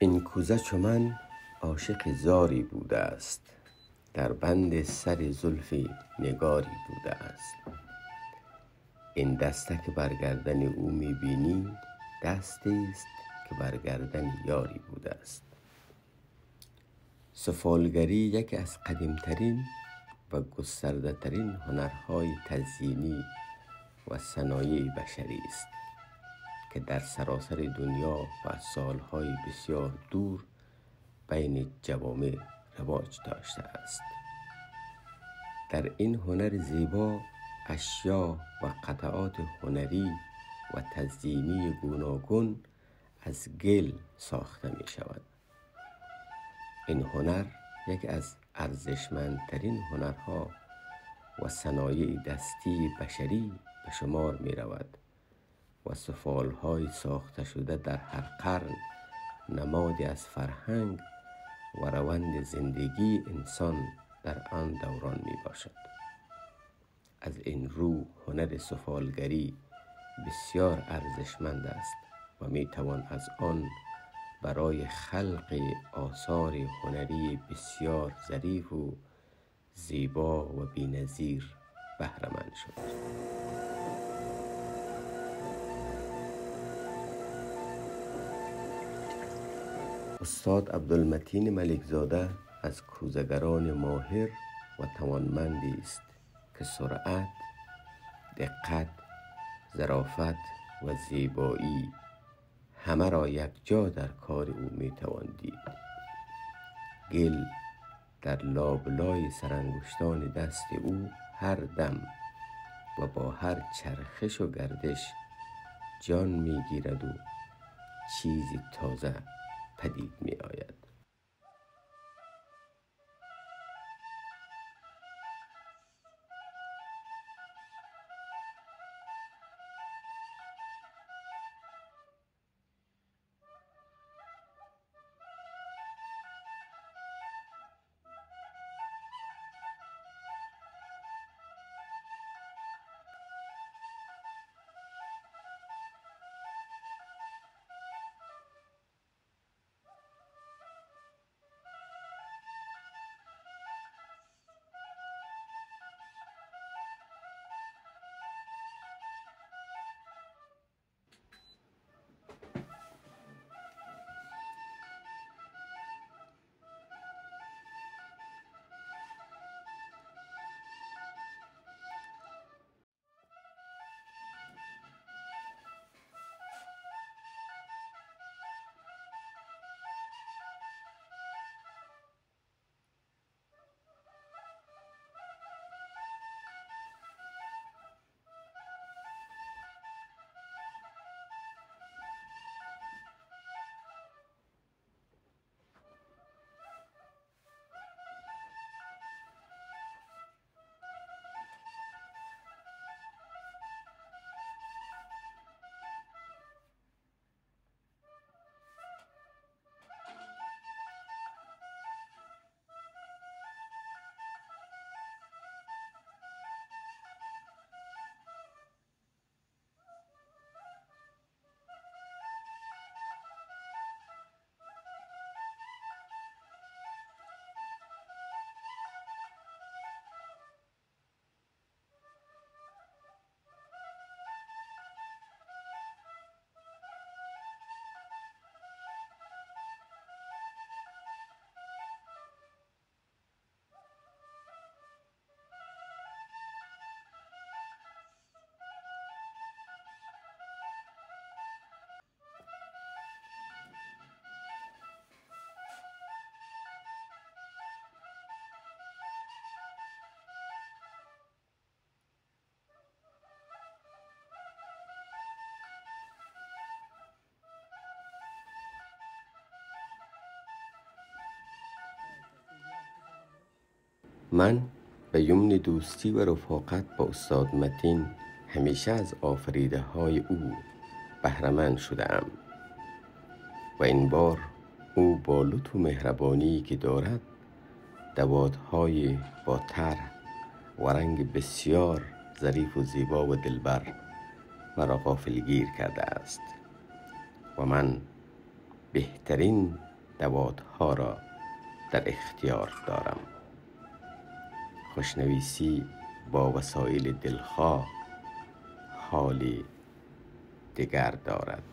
این کوزه چو من عاشق زاری بوده است، در بند سر زلف نگاری بوده است. این دسته که بر گردن او می بینی، دستی است که بر گردن یاری بوده است. سفالگری یکی از قدیمترین و گسترده ترین هنرهای تزیینی و صنایع بشری است که در سراسر دنیا و از سالهای بسیار دور بین جوامع رواج داشته است. در این هنر زیبا اشیا و قطعات هنری و تزیینی گوناگون از گل ساخته می شود. این هنر یکی از ارزشمندترین هنرها و صنایع دستی بشری به شمار می رود و سفالهای ساخته شده در هر قرن نمادی از فرهنگ و روند زندگی انسان در آن دوران می باشد. از این رو هنر سفالگری بسیار ارزشمند است و می توان از آن برای خلق آثار هنری بسیار ظریف و زیبا و بی‌نظیر بهره مند شد. استاد عبدالمتین ملکزاده از کوزه‌گران ماهر و توانمندی است که سرعت، دقت، ظرافت و زیبایی همه را یکجا در کار او می توان دید. گل در لابلای سرانگشتان دست او هر دم و با هر چرخش و گردش جان می گیرد و چیزی تازه پدید می آید. من به یمن دوستی و رفاقت با استاد متین همیشه از آفریده های او بهره مند شده ام و این بار او با لطف و مهربانی که دارد دواتهای با طرح و رنگ بسیار ظریف و زیبا و دلبر مرا غافلگیر کرده است و من بهترین دواتها را در اختیار دارم. خوشنویسی با وسایل دلخواه حالی دگر دارد.